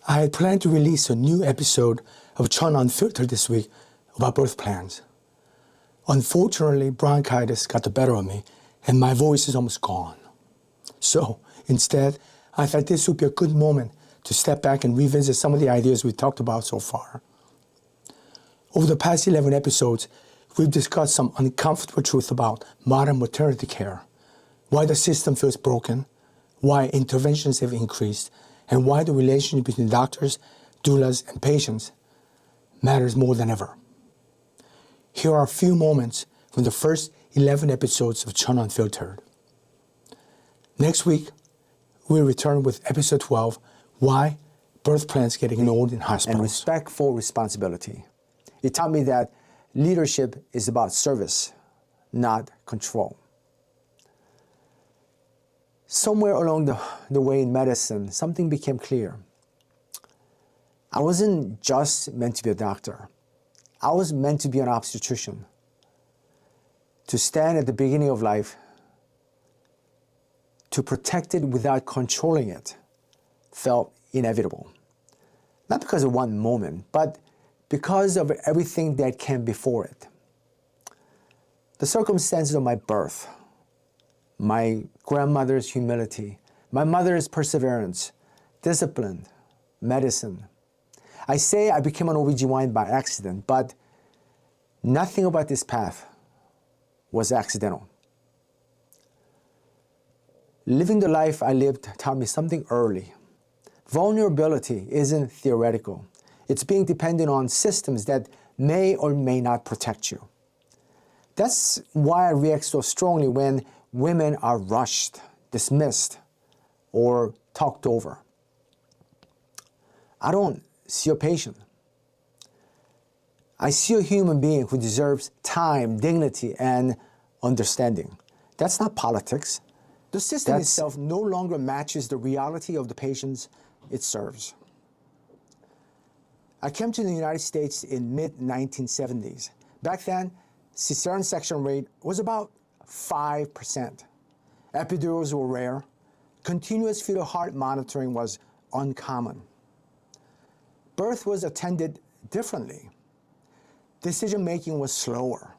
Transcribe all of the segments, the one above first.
I had planned to release a new episode of Chun Unfiltered this week about birth plans. Unfortunately, bronchitis got the better of me and my voice is almost gone. So instead, I thought this would be a good moment to step back and revisit some of the ideas we talked about so far. Over the past 11 episodes, we've discussed some uncomfortable truth about modern maternity care, why the system feels broken, why interventions have increased, and why the relationship between doctors, doulas, and patients matters more than ever. Here are a few moments from the first 11 episodes of Chun Unfiltered. Next week, we'll return with episode 12, Why Birth Plans Get Ignored in Hospitals. And respectful responsibility. It taught me that leadership is about service, not control. Somewhere along the way in medicine, something became clear. I wasn't just meant to be a doctor. I was meant to be an obstetrician. To stand at the beginning of life, to protect it without controlling it, felt inevitable. Not because of one moment, but because of everything that came before it. The circumstances of my birth, my grandmother's humility, my mother's perseverance, discipline, medicine. I say I became an OB-GYN by accident, but nothing about this path was accidental. Living the life I lived taught me something early. Vulnerability isn't theoretical. It's being dependent on systems that may or may not protect you. That's why I react so strongly when women are rushed, dismissed, or talked over. I don't see a patient. I see a human being who deserves time, dignity, and understanding. That's not politics. The system itself no longer matches the reality of the patients it serves. I came to the United States in mid-1970s. Back then, cesarean section rate was about 5%. Epidurals were rare. Continuous fetal heart monitoring was uncommon. Birth was attended differently. Decision-making was slower.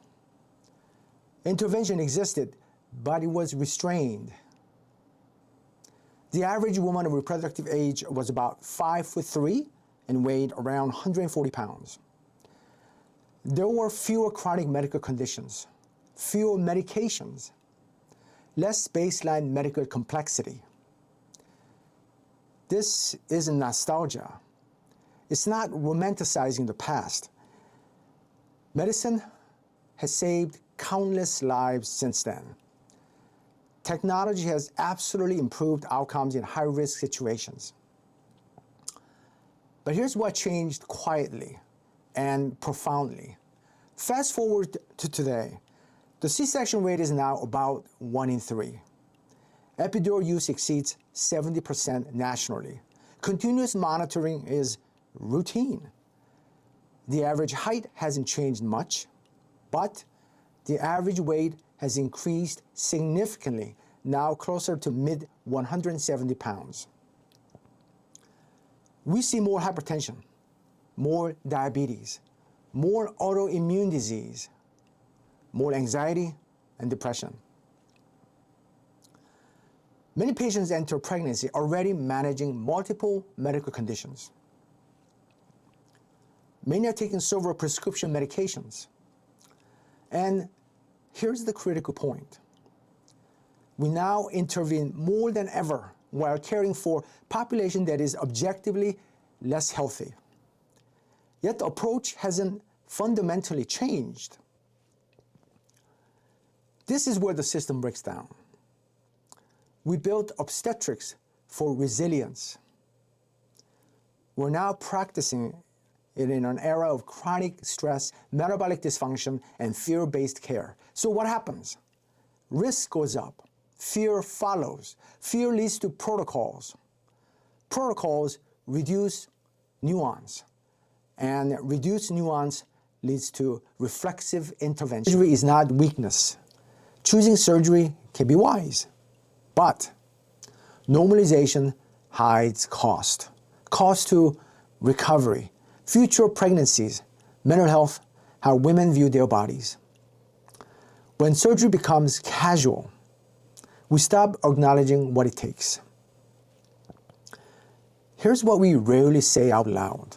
Intervention existed, but it was restrained. The average woman of reproductive age was about 5'3" and weighed around 140 pounds. There were fewer chronic medical conditions, fewer medications, less baseline medical complexity. This isn't nostalgia. It's not romanticizing the past. Medicine has saved countless lives since then. Technology has absolutely improved outcomes in high-risk situations. But here's what changed quietly and profoundly. Fast forward to today. The C-section rate is now about 1 in 3. Epidural use exceeds 70% nationally. Continuous monitoring is routine. The average height hasn't changed much, but the average weight has increased significantly, now closer to mid-170 pounds. We see more hypertension, more diabetes, more autoimmune disease, more anxiety and depression. Many patients enter pregnancy already managing multiple medical conditions. Many are taking several prescription medications. And here's the critical point. We now intervene more than ever while caring for a population that is objectively less healthy. Yet the approach hasn't fundamentally changed. This is where the system breaks down. We built obstetrics for resilience. We're now practicing it in an era of chronic stress, metabolic dysfunction, and fear-based care. So what happens? Risk goes up. Fear follows. Fear leads to protocols. Protocols reduce nuance. And reduced nuance leads to reflexive intervention. Surgery is not weakness. Choosing surgery can be wise. But normalization hides cost. cost to recovery, future pregnancies, mental health, how women view their bodies. When surgery becomes casual, we stop acknowledging what it takes. Here's what we rarely say out loud.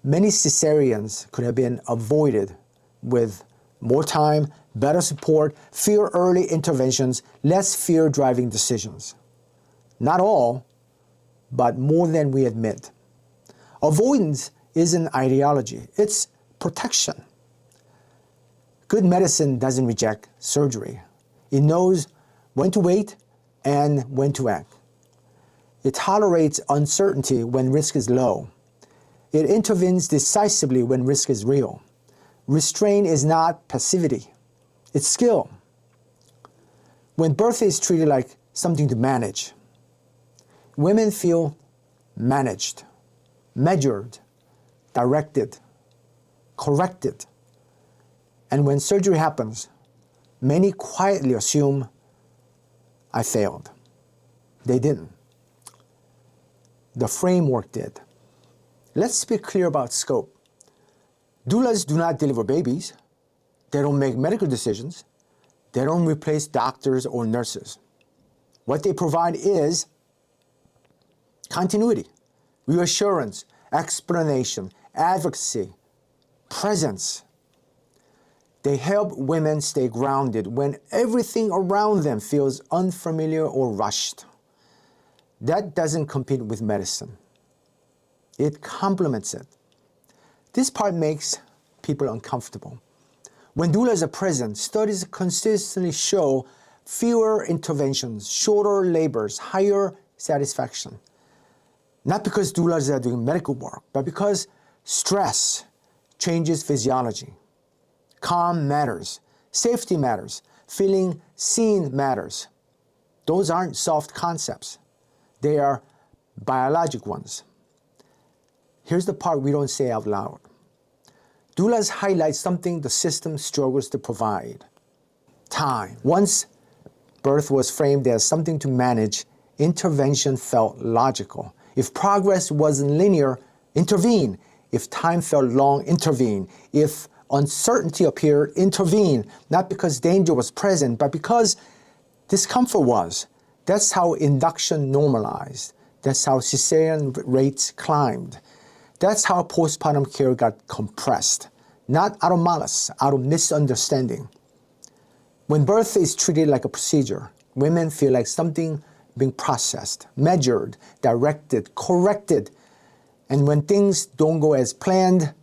Many cesareans could have been avoided with more time, better support, fewer early interventions, less fear-driving decisions. Not all, but more than we admit. Avoidance isn't ideology, it's protection. Good medicine doesn't reject surgery. It knows when to wait and when to act. It tolerates uncertainty when risk is low. It intervenes decisively when risk is real. Restraint is not passivity, it's skill. When birth is treated like something to manage, women feel managed, measured, directed, corrected. And when surgery happens, many quietly assume, I failed. They didn't. The framework did. Let's be clear about scope. Doulas do not deliver babies. They don't make medical decisions. They don't replace doctors or nurses. What they provide is continuity, reassurance, explanation, advocacy, presence. They help women stay grounded when everything around them feels unfamiliar or rushed. That doesn't compete with medicine. It complements it. This part makes people uncomfortable. When doulas are present, studies consistently show fewer interventions, shorter labors, higher satisfaction. Not because doulas are doing medical work, but because stress changes physiology. Calm matters. Safety matters. Feeling seen matters. Those aren't soft concepts. They are biologic ones. Here's the part we don't say out loud. Doulas highlight something the system struggles to provide. Time. Once birth was framed as something to manage, intervention felt logical. If progress wasn't linear, intervene. If time felt long, intervene. If uncertainty appeared, intervene. Not because danger was present, but because discomfort was. That's how induction normalized. That's how cesarean rates climbed. That's how postpartum care got compressed. Not out of malice, out of misunderstanding. When birth is treated like a procedure, women feel like something being processed, measured, directed, corrected. And when things don't go as planned,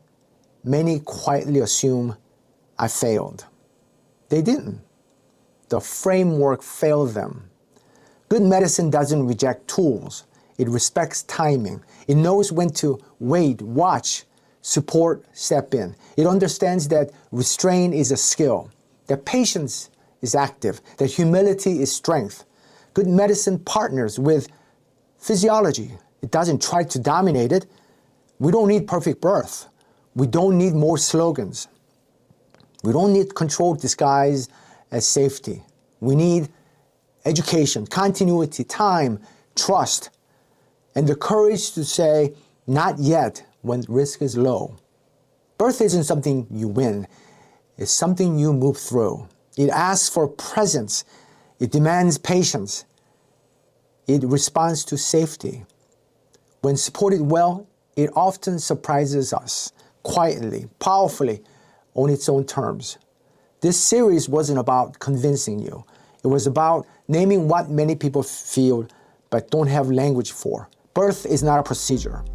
many quietly assume, I failed. They didn't. The framework failed them. Good medicine doesn't reject tools. It respects timing. It knows when to wait, watch, support, step in. It understands that restraint is a skill, that patience is active, that humility is strength. Good medicine partners with physiology. It doesn't try to dominate it. We don't need perfect birth. We don't need more slogans. We don't need control disguised as safety. We need education, continuity, time, trust, and the courage to say, not yet, when risk is low. Birth isn't something you win. It's something you move through. It asks for presence. It demands patience. It responds to safety. When supported well, it often surprises us, quietly, powerfully, on its own terms. This series wasn't about convincing you. It was about naming what many people feel but don't have language for. Birth is not a procedure.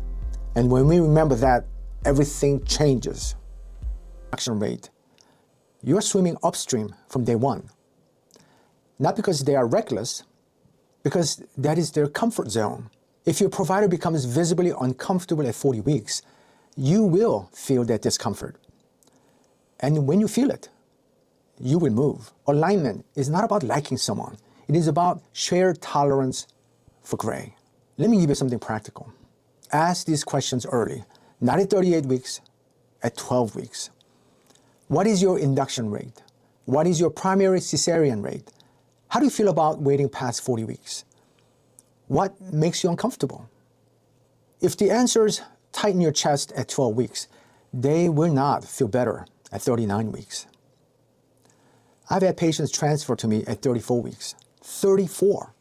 And when we remember that, everything changes. Action rate. You're swimming upstream from day one. Not because they are reckless, because that is their comfort zone. If your provider becomes visibly uncomfortable at 40 weeks, you will feel that discomfort. And when you feel it, you will move. Alignment is not about liking someone. It is about shared tolerance for gray. Let me give you something practical. Ask these questions early, not at 38 weeks, at 12 weeks. What is your induction rate? What is your primary cesarean rate? How do you feel about waiting past 40 weeks? What makes you uncomfortable? If the answers tighten your chest at 12 weeks, they will not feel better at 39 weeks. I've had patients transfer to me at 34 weeks. 34.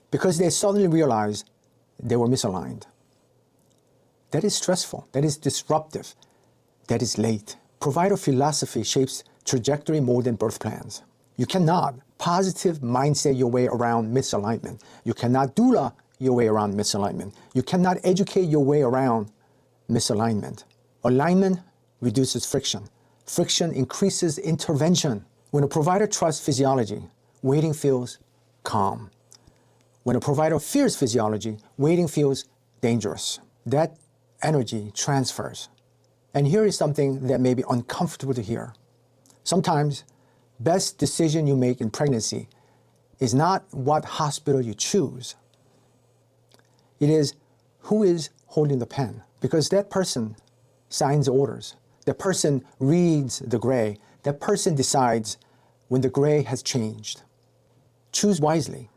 Because they suddenly realized they were misaligned. That is stressful. That is disruptive. That is late. Provider philosophy shapes trajectory more than birth plans. You cannot positive mindset your way around misalignment. You cannot doula your way around misalignment. You cannot educate your way around misalignment. Alignment reduces friction. Friction increases intervention. When a provider trusts physiology, waiting feels calm. When a provider fears physiology, waiting feels dangerous. That energy transfers. And here is something that may be uncomfortable to hear. Sometimes, best decision you make in pregnancy is not what hospital you choose. It is who is holding the pen, because that person signs the orders. That person reads the gray. That person decides when the gray has changed. Choose wisely.